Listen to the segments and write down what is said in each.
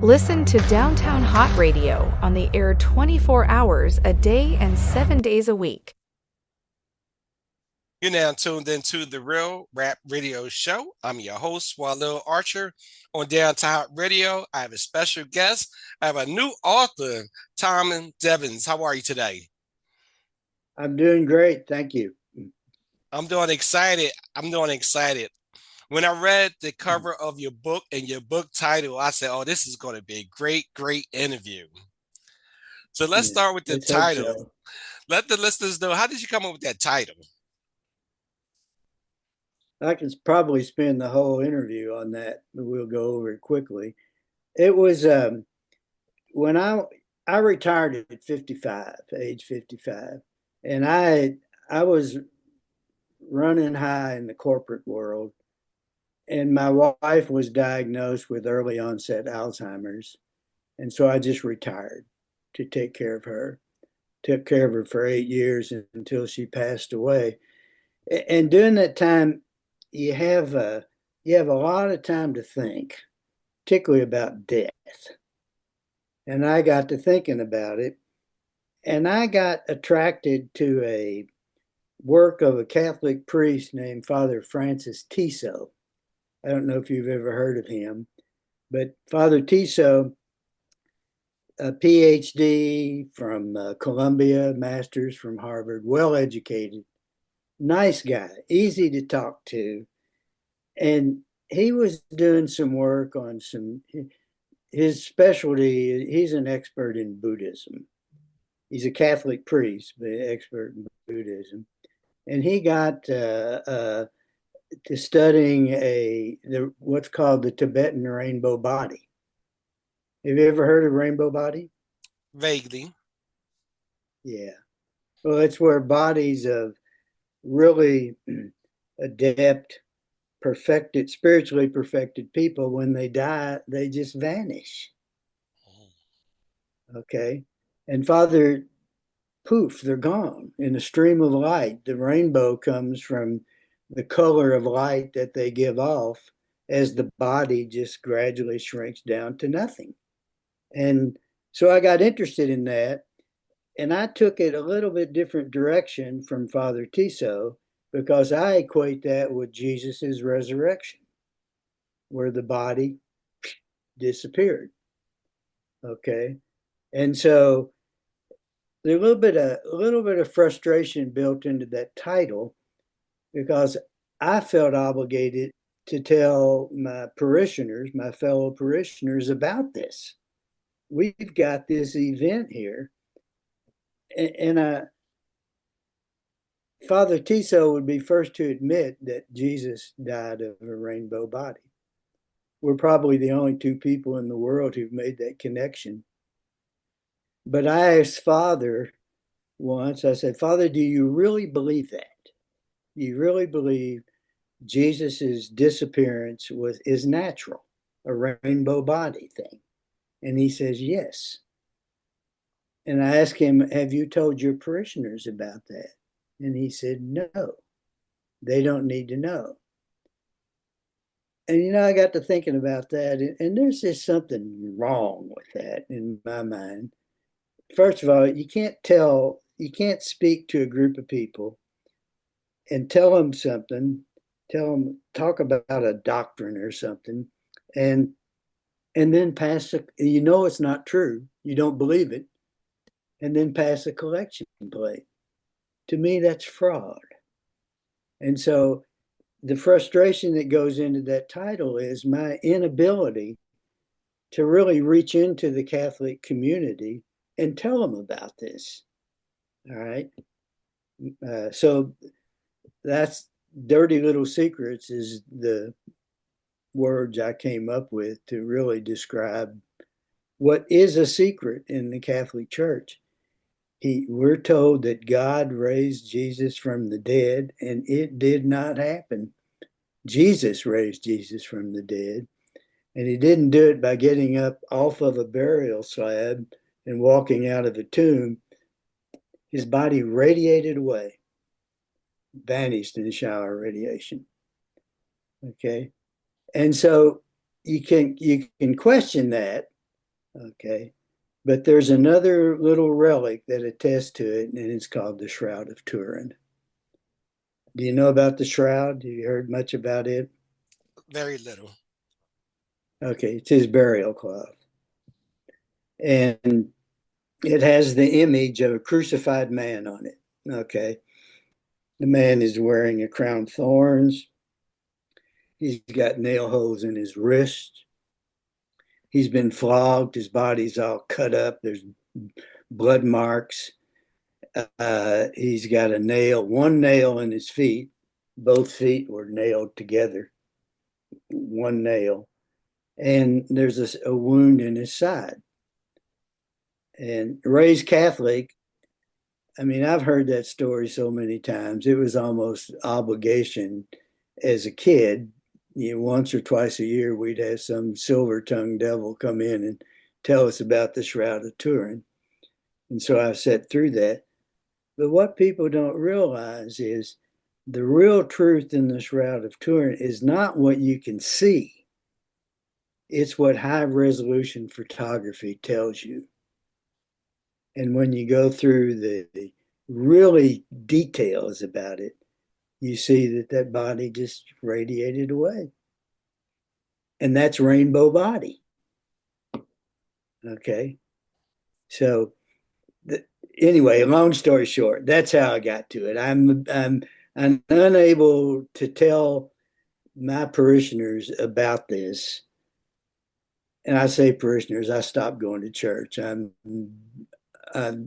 Listen to Downtown Hot Radio on the air 24 hours a day and 7 days a week. You're now tuned into the Real Rap Radio Show. I'm your host, Walil Archer. On Downtown Hot Radio, I have a special guest. I have a new author, Devins. How are you today? I'm doing great. Thank you. I'm doing excited. When I read the cover of your book and your book title, I said, oh, this is going to be a great, great interview. So let's start with the title. So. Let the listeners know, how did you come up with that title? I can probably spend the whole interview on that, but we'll go over it quickly. It was when I retired at 55, age 55, and I was running high in the corporate world, and my wife was diagnosed with early onset Alzheimer's, and so I just retired to take care of her. Took care of her for 8 years until she passed away, and during that time, you have a lot of time to think, particularly about death. And I got to thinking about it, and I got attracted to a work of a Catholic priest named Father Francis Tiso. I don't know if you've ever heard of him, but Father Tiso, a PhD from Columbia, master's from Harvard, well educated, nice guy, easy to talk to. And he was doing some work on his specialty, he's an expert in Buddhism. He's a Catholic priest, but an expert in Buddhism. And he got to studying what's called the Tibetan rainbow body. Have you ever heard of rainbow body? Vaguely. Yeah. Well, it's where bodies of really adept, spiritually perfected people, when they die, they just vanish. Okay. And Father, poof, they're gone in a stream of light. The rainbow comes from the color of light that they give off as the body just gradually shrinks down to nothing. And so I got interested in that, and I took it a little bit different direction from Father Tiso, because I equate that with Jesus's resurrection, where the body disappeared. Okay. And so there's a little bit of frustration built into that title, because I felt obligated to tell my parishioners, my fellow parishioners, about this. We've got this event here. And Father Tiso would be first to admit that Jesus died of a rainbow body. We're probably the only two people in the world who've made that connection. But I asked Father once, I said, Father, do you really believe that? Do you really believe Jesus's disappearance is natural, a rainbow body thing? And he says, yes. And I asked him, have you told your parishioners about that? And he said, no, they don't need to know. And, I got to thinking about that, and there's just something wrong with that in my mind. First of all, you can't speak to a group of people and tell them something, talk about a doctrine or something, and then it's not true, you don't believe it, and then pass a collection plate. To me, that's fraud. And so the frustration that goes into that title is my inability to really reach into the Catholic community and tell them about this. All right. So that's Dirty Little Secrets is the words I came up with to really describe what is a secret in the Catholic Church. We're told that God raised Jesus from the dead, and it did not happen. Jesus raised Jesus from the dead, and he didn't do it by getting up off of a burial slab and walking out of a tomb. His body radiated away, vanished in the shower radiation. Okay. And so you can question that, Okay. But there's another little relic that attests to it, and it's called the Shroud of Turin. Do you know about the shroud? Have you heard much about it? Very little. Okay, it's his burial cloth. And it has the image of a crucified man on it. Okay. The man is wearing a crown of thorns. He's got nail holes in his wrist. He's been flogged. His body's all cut up. There's blood marks. He's got one nail in his feet. Both feet were nailed together, one nail. And there's a wound in his side. And raised Catholic, I mean, I've heard that story so many times. It was almost obligation as a kid. Once or twice a year, we'd have some silver-tongued devil come in and tell us about the Shroud of Turin. And so I've sat through that. But what people don't realize is the real truth in the Shroud of Turin is not what you can see. It's what high-resolution photography tells you. And when you go through the really details about it, you see that body just radiated away. And that's rainbow body. Okay. So anyway, long story short, that's how I got to it. I'm unable to tell my parishioners about this. And I say parishioners, I stopped going to church.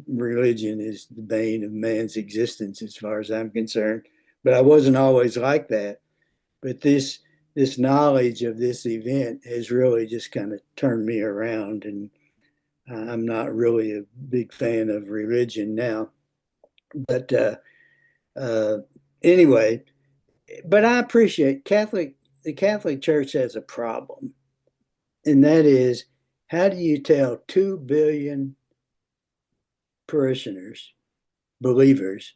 Religion is the bane of man's existence as far as I'm concerned. But I wasn't always like that. But this knowledge of this event has really just kind of turned me around, and I'm not really a big fan of religion now. But anyway, but I appreciate the Catholic Church has a problem, and that is, how do you tell 2 billion parishioners, believers,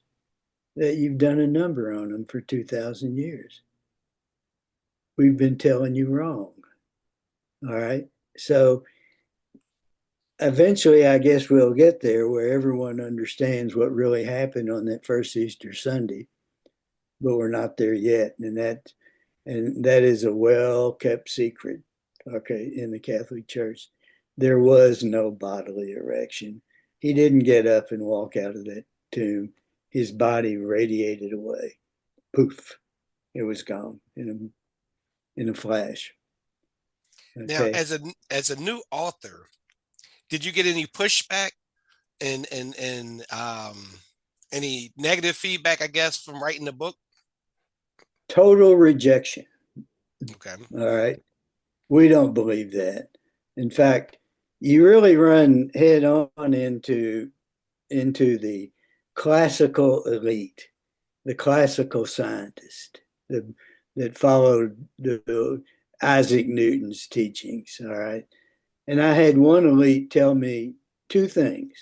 that you've done a number on them for 2,000 years? We've been telling you wrong. All right. So eventually, I guess we'll get there where everyone understands what really happened on that first Easter Sunday, but we're not there yet. And that is a well-kept secret, okay, in the Catholic Church. There was no bodily erection. He didn't get up and walk out of that tomb. His body radiated away. Poof. It was gone in a flash. Now, Okay. as a new author, did you get any pushback and any negative feedback, I guess, from writing the book? Total rejection. Okay. All right. We don't believe that. In fact, you really run head on into the classical elite, the classical scientist that followed the Isaac Newton's teachings. All right. And I had one elite tell me two things.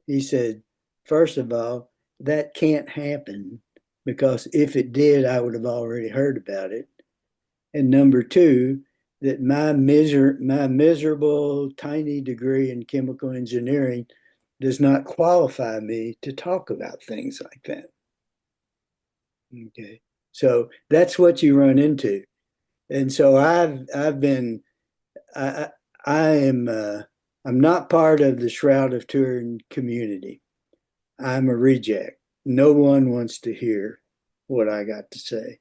He said, first of all, that can't happen because if it did, I would have already heard about it. And number two, that my miserable tiny degree in chemical engineering does not qualify me to talk about things like that. Okay, so that's what you run into, and so I've been I am I'm not part of the Shroud of Turin community. I'm a reject. No one wants to hear what I got to say.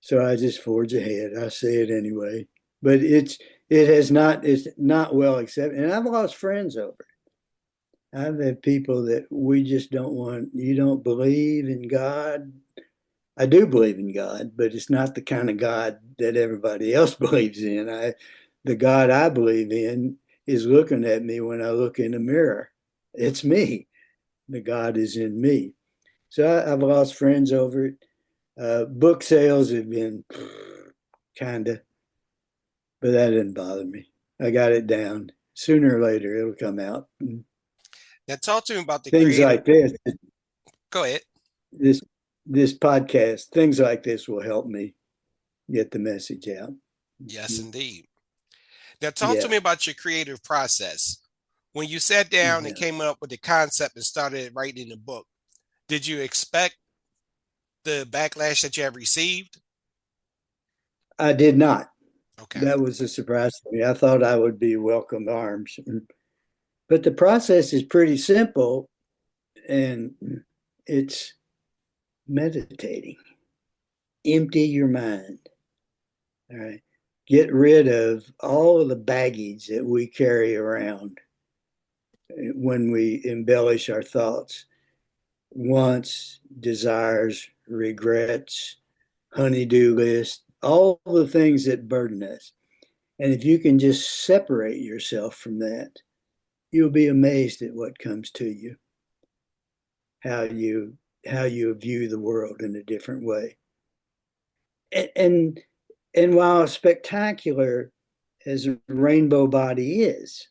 So I just forge ahead. I say it anyway. But it's not well accepted. And I've lost friends over it. I've had people that we just don't want, you don't believe in God. I do believe in God, but it's not the kind of God that everybody else believes in. The God I believe in is looking at me when I look in the mirror. It's me. The God is in me. So I've lost friends over it. Book sales have been kind of, but that didn't bother me. I got it down. Sooner or later, it'll come out. Now, talk to me about the Things creative. like this, Go ahead. this this podcast, things like this will help me get the message out. Yes, indeed. Now, talk to Yeah. me about your creative process. When you sat down and Yeah. came up with the concept and started writing the book, did you expect the backlash that you have received? I did not. Okay. That was a surprise to me. I thought I would be welcomed arms. But the process is pretty simple, and it's meditating. Empty your mind. All right. Get rid of all of the baggage that we carry around when we embellish our thoughts. Wants, desires, regrets, honeydew list, all the things that burden us. And if you can just separate yourself from that, you'll be amazed at what comes to you, how you how you view the world in a different way. And and while spectacular as a rainbow body is,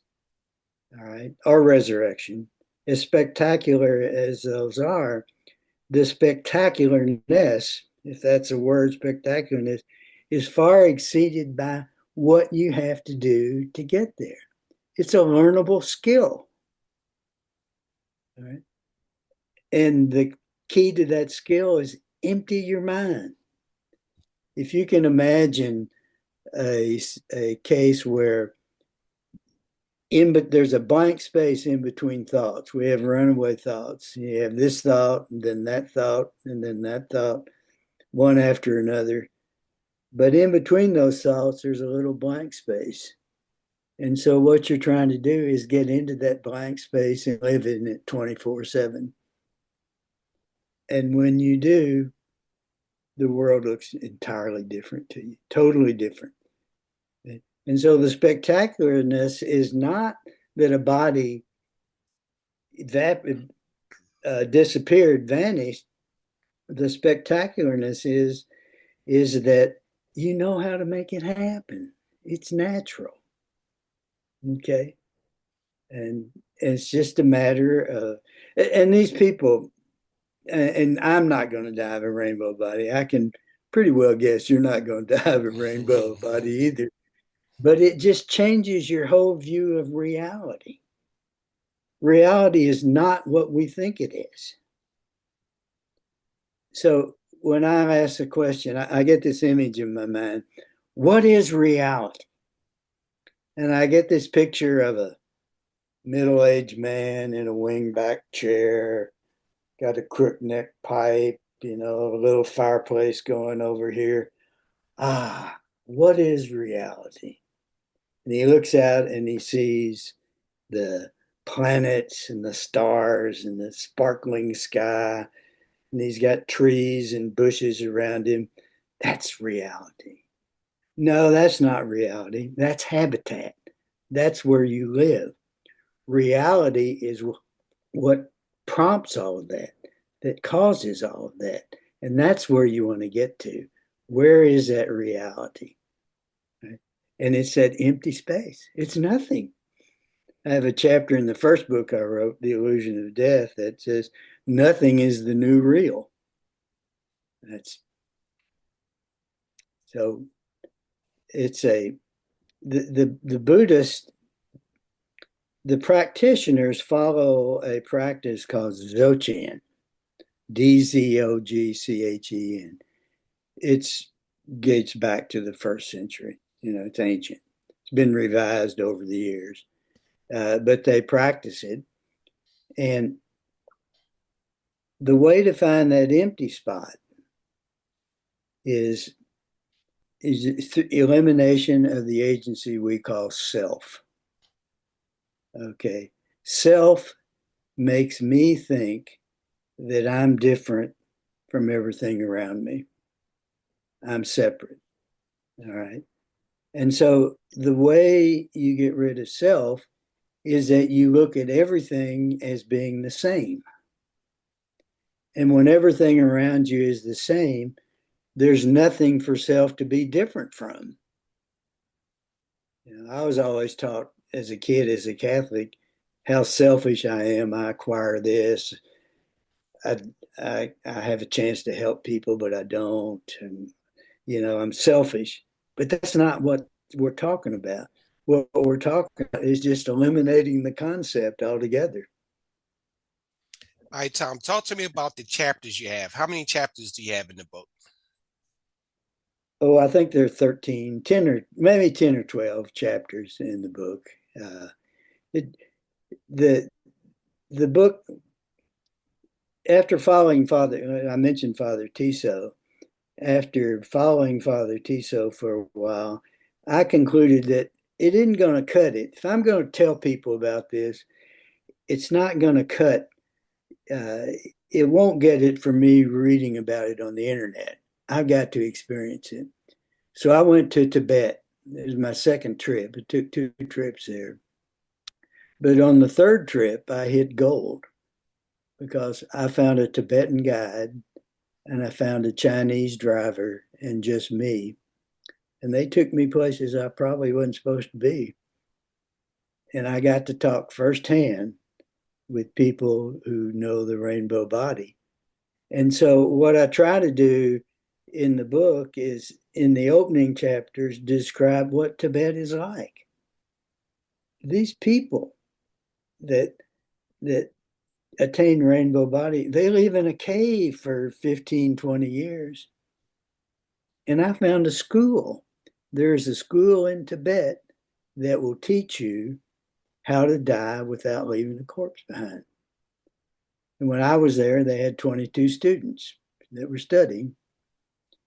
all right, or resurrection, as spectacular as those are, the spectacularness, if that's a word, spectacularness, is far exceeded by what you have to do to get there. It's a learnable skill. All right. And the key to that skill is empty your mind. If you can imagine a case where but there's a blank space in between thoughts. We have runaway thoughts. You have this thought, and then that thought, and then that thought, one after another. But in between those thoughts, there's a little blank space. And so what you're trying to do is get into that blank space and live in it 24/7. And when you do, the world looks entirely different to you, totally different. And so the spectacularness is not that a body that disappeared, vanished. The spectacularness is that you know how to make it happen. It's natural. Okay. And it's just a matter of, and these people, and I'm not going to die of a rainbow body. I can pretty well guess you're not going to die of a rainbow body either. But it just changes your whole view of reality. Reality is not what we think it is. So when I ask the question, I get this image in my mind. What is reality? And I get this picture of a middle-aged man in a wingback chair, got a crook neck pipe, a little fireplace going over here. What is reality? And he looks out and he sees the planets and the stars and the sparkling sky, and he's got trees and bushes around him. That's reality. No, that's not reality. That's habitat. That's where you live. Reality is what prompts all of that, that causes all of that. And that's where you want to get to. Where is that reality? Right? And it's that empty space. It's nothing. I have a chapter in the first book I wrote, The Illusion of Death, that says nothing is the new real. That's so it's the Buddhist, the practitioners follow a practice called Dzogchen, Dzogchen. It's dates back to the first century. It's ancient. It's been revised over the years, but they practice it. And the way to find that empty spot is elimination of the agency we call self. Okay. Self makes me think that I'm different from everything around me. I'm separate. All right. And so the way you get rid of self is that you look at everything as being the same. And when everything around you is the same, there's nothing for self to be different from. I was always taught as a kid, as a Catholic, how selfish I am. I acquire this. I, I have a chance to help people, but I don't. And, I'm selfish. But that's not what we're talking about. what we're talking about is just eliminating the concept altogether. All right, Tom, talk to me about the chapters you have. How many chapters do you have in the book? Oh, I think there are 13, 10 or maybe 10 or 12 chapters in the book. It, the the book, after following Father, I mentioned Father Tiso. After following Father Tiso for a while, I concluded that it isn't going to cut it. If I'm going to tell people about this, it's not going to cut. It won't get it from me reading about it on the internet. I've got to experience it. So I went to Tibet. It was my second trip. It took 2 trips there. But on the third trip, I hit gold because I found a Tibetan guide and I found a Chinese driver and just me. And they took me places I probably wasn't supposed to be. And I got to talk firsthand with people who know the rainbow body. And so, what I try to do in the book is in the opening chapters, describe what Tibet is like. These people that that attain rainbow body, they live in a cave for 15, 20 years. And I found a school. There's a school in Tibet that will teach you how to die without leaving a corpse behind. And when I was there, they had 22 students that were studying.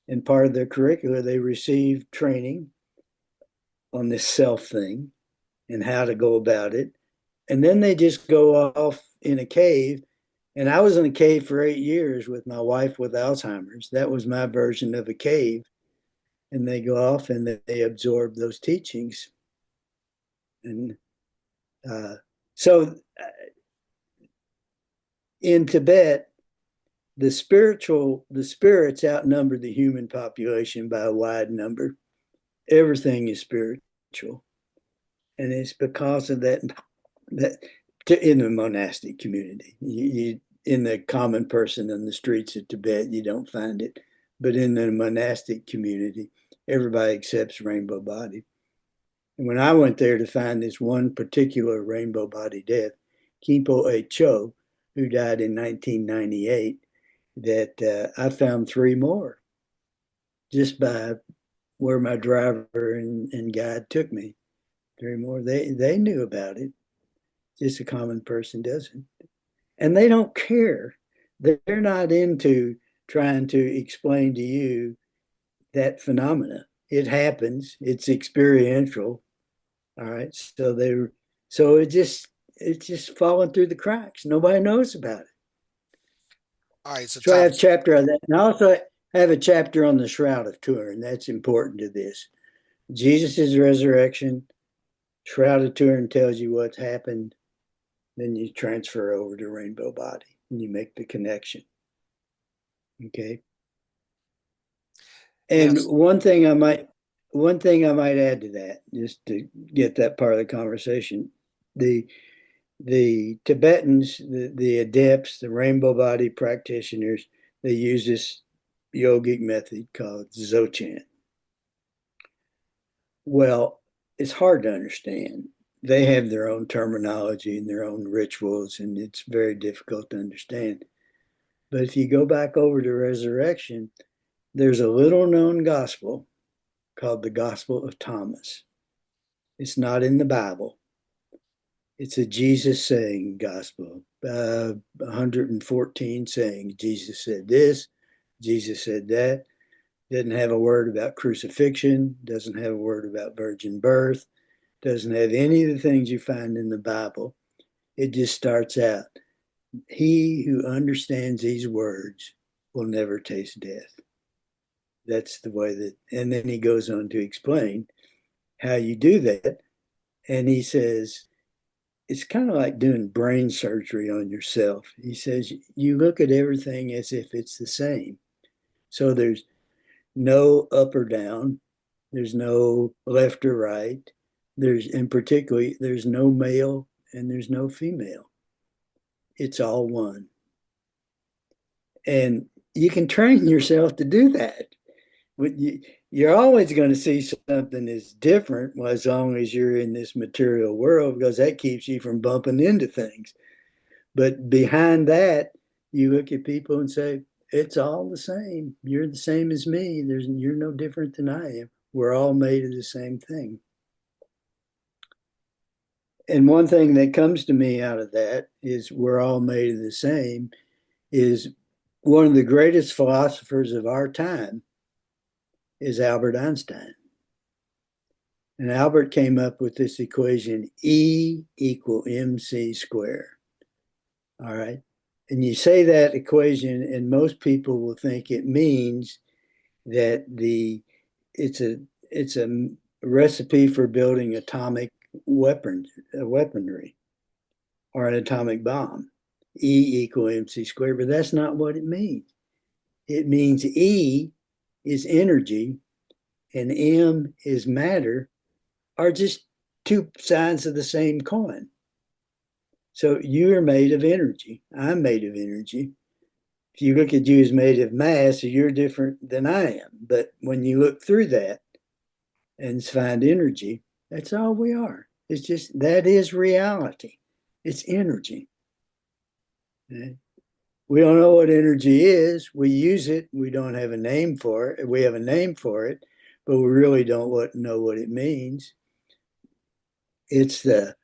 And part of their curricula, they received training on this self thing and how to go about it. And then they just go off in a cave. And I was in a cave for 8 years with my wife with Alzheimer's. That was my version of a cave. And they go off and they absorb those teachings. And so in Tibet, the spirits outnumber the human population by a wide number. Everything is spiritual. And it's because of that in the monastic community. In the common person in the streets of Tibet, you don't find it. But in the monastic community, everybody accepts rainbow body. And when I went there to find this one particular rainbow body death, Kimpo A. Cho, who died in 1998, that I found 3 more just by where my driver and guide took me. 3 more. They knew about it. Just a common person doesn't. And they don't care. They're not into trying to explain to you that phenomena. It happens. It's experiential. All right. So it's just falling through the cracks. Nobody knows about it. All right, so So I Tom, have a chapter on that. And I also have a chapter on the Shroud of Turin. That's important to this. Jesus' resurrection, Shroud of Turin tells you what's happened. Then you transfer over to rainbow body and you make the connection. Okay. And yes, one thing I might add to that, just to get that part of the conversation, the Tibetans, the adepts, the rainbow body practitioners, they use this yogic method called Dzogchen. Well, it's hard to understand. They have their own terminology and their own rituals, and it's very difficult to understand. But if you go back over to resurrection, there's a little known gospel called the Gospel of Thomas. It's not in the Bible. It's a Jesus saying gospel. 114 sayings. Jesus said this, Jesus said that. Doesn't have a word about crucifixion, doesn't have a word about virgin birth, doesn't have any of the things you find in the Bible. It just starts out, he who understands these words will never taste death. That's the way that, and then he goes on to explain how you do that. And he says, it's kind of like doing brain surgery on yourself. He says, you look at everything as if it's the same. So there's no up or down, there's no left or right. And particularly, there's no male and there's no female. It's all one. And you can train yourself to do that. you're always going to see something that's different as long as you're in this material world, because that keeps you from bumping into things. But behind that, you look at people and say, it's all the same. You're the same as me. You're no different than I am. We're all made of the same thing. And one thing that comes to me out of that is we're all made of the same is one of the greatest philosophers of our time is Albert Einstein. And Albert came up with this equation E equal mc squared. All right. And you say that equation, and most people will think it means that it's a recipe for building atomic weaponry or an atomic bomb. E equal mc squared, but that's not what it means. It means E is energy and M is matter, are just two sides of the same coin. So you are made of energy. I'm made of energy. If you look at you as made of mass, you're different than I am. But when you look through that and find energy, that's all we are. It's just that is reality. It's energy. Okay? We don't know what energy is. We use it. We don't have a name for it. We have a name for it, but we really don't know what it means. It's the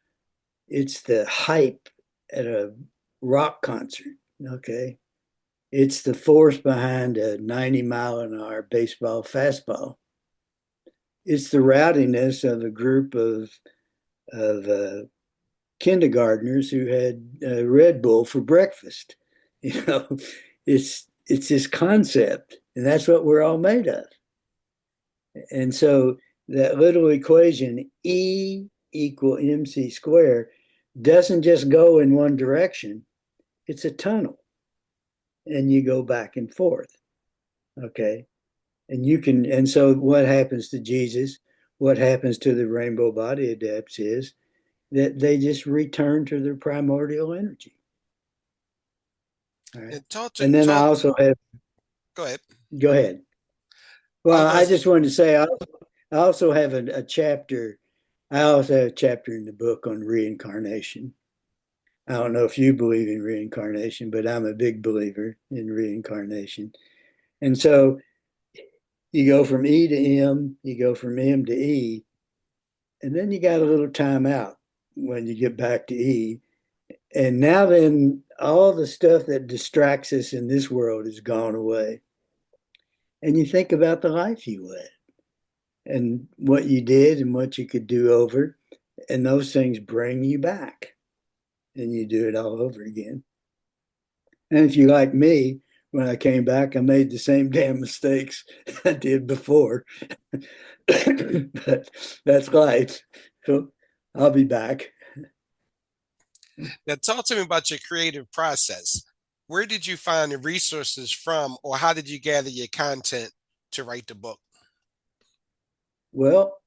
hype at a rock concert. Okay. It's the force behind a 90-mile-an-hour baseball fastball. It's the rowdiness of a group of kindergartners who had Red Bull for breakfast. You know, it's this concept, and that's what we're all made of. And so that little equation E equal mc squared doesn't just go in one direction. It's a tunnel, and you go back and forth. Okay. And so what happens to Jesus, what happens to the rainbow body adepts is that they just return to their primordial energy. All right. And then I also have, go ahead. Go ahead. Well, I just wanted to say, I also have a chapter. I also have a chapter in the book on reincarnation. I don't know if you believe in reincarnation, but I'm a big believer in reincarnation. And so you go from E to M, you go from M to E, and then you got a little time out when you get back to E. And now then all the stuff that distracts us in this world has gone away. And you think about the life you led and what you did and what you could do over. And those things bring you back and you do it all over again. And if you like me, when I came back, I made the same damn mistakes I did before. But that's life. So I'll be back. Now, talk to me about your creative process. Where did you find the resources from, or how did you gather your content to write the book? Well,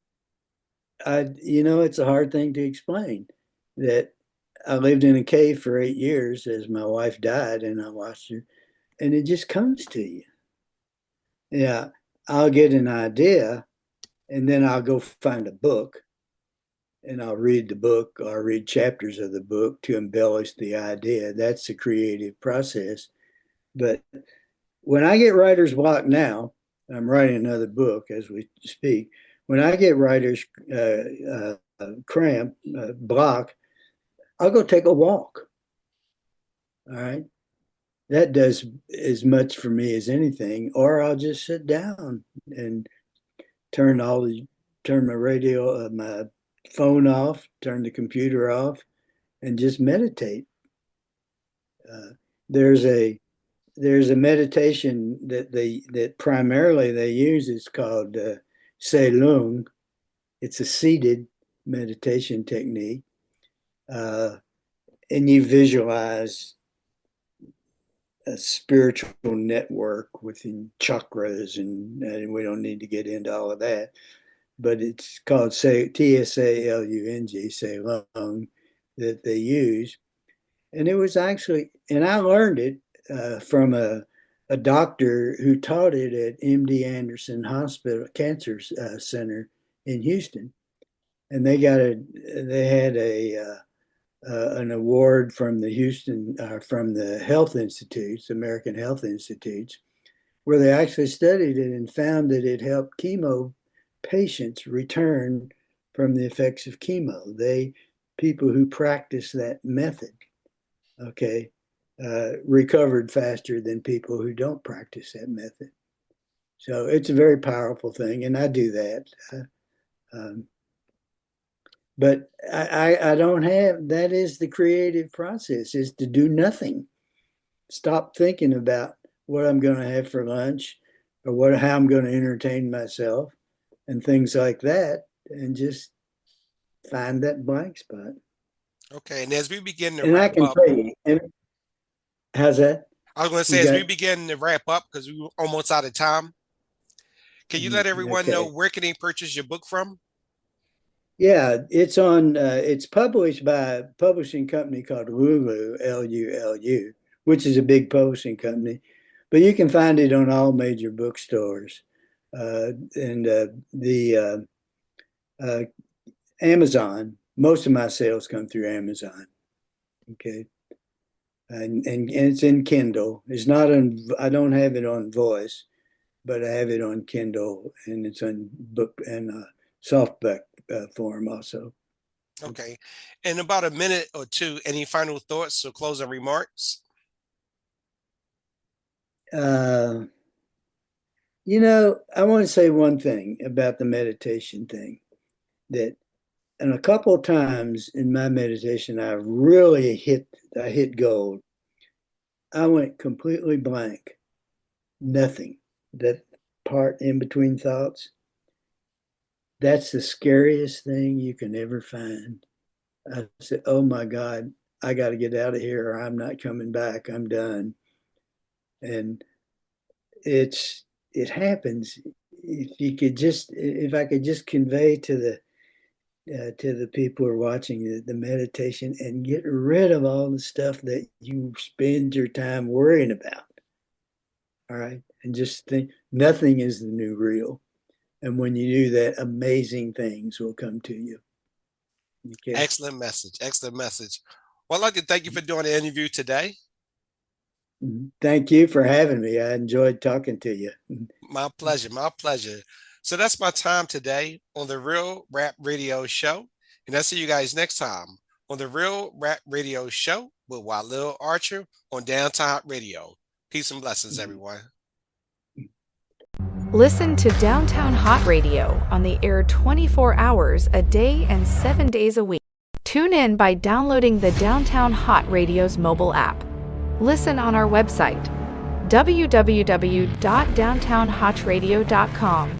it's a hard thing to explain that I lived in a cave for 8 years as my wife died and I watched her, and it just comes to you. Yeah, I'll get an idea and then I'll go find a book and I'll read the book or read chapters of the book to embellish the idea. That's the creative process. But when I get writer's block now, I'm writing another book as we speak. When I get writer's block, I'll go take a walk. All right. That does as much for me as anything. Or I'll just sit down and turn my radio, my phone off, turn the computer off, and just meditate. There's a meditation that primarily they use. It's called Lung. It's a seated meditation technique, and you visualize a spiritual network within chakras, and we don't need to get into all of that. But it's called TSALUNG, Lung, that they use. And it was actually, and I learned it from a a doctor who taught it at MD Anderson Hospital Cancer Center in Houston, and they had an award from the from the Health Institutes, American Health Institutes, where they actually studied it and found that it helped chemo patients return from the effects of chemo. People who practice that method, okay, recovered faster than people who don't practice that method. So it's a very powerful thing, and I do that. But I don't have, that is the creative process, is to do nothing. Stop thinking about what I'm going to have for lunch or how I'm going to entertain myself and things like that, and just find that blank spot. Okay, and as we begin to And I wrap can up, tell you, how's that? I was going to say, as we begin to wrap up, because we're almost out of time, can you let everyone know where can they purchase your book from? Yeah, it's published by a publishing company called Lulu, Lulu, which is a big publishing company, but you can find it on all major bookstores. And the Amazon, most of my sales come through Amazon. Okay. And it's in Kindle. It's not on, I don't have it on voice, but I have it on Kindle, and it's on book and softback form also. Okay. In about a minute or two, any final thoughts or closing remarks? I want to say one thing about the meditation thing, that and a couple of times in my meditation, I really hit gold. I went completely blank, nothing. That part in between thoughts, that's the scariest thing you can ever find. I said, oh my God, I got to get out of here or I'm not coming back. I'm done. And it happens. If I could just convey to the people who are watching the meditation, and get rid of all the stuff that you spend your time worrying about. All right. And just think nothing is the new real. And when you do that, amazing things will come to you. Okay. Excellent message. Excellent message. Well, I'd like to thank you for doing the interview today. Thank you for having me. I enjoyed talking to you. My pleasure. My pleasure. So that's my time today on the Real Rap Radio Show. And I'll see you guys next time on the Real Rap Radio Show with Walil Archer on Downtown Radio. Peace and blessings, everyone. Listen to Downtown Hott Radio on the air 24 hours a day and 7 days a week. Tune in by downloading the Downtown Hott Radio's mobile app. Listen on our website, www.downtownhottradio.com.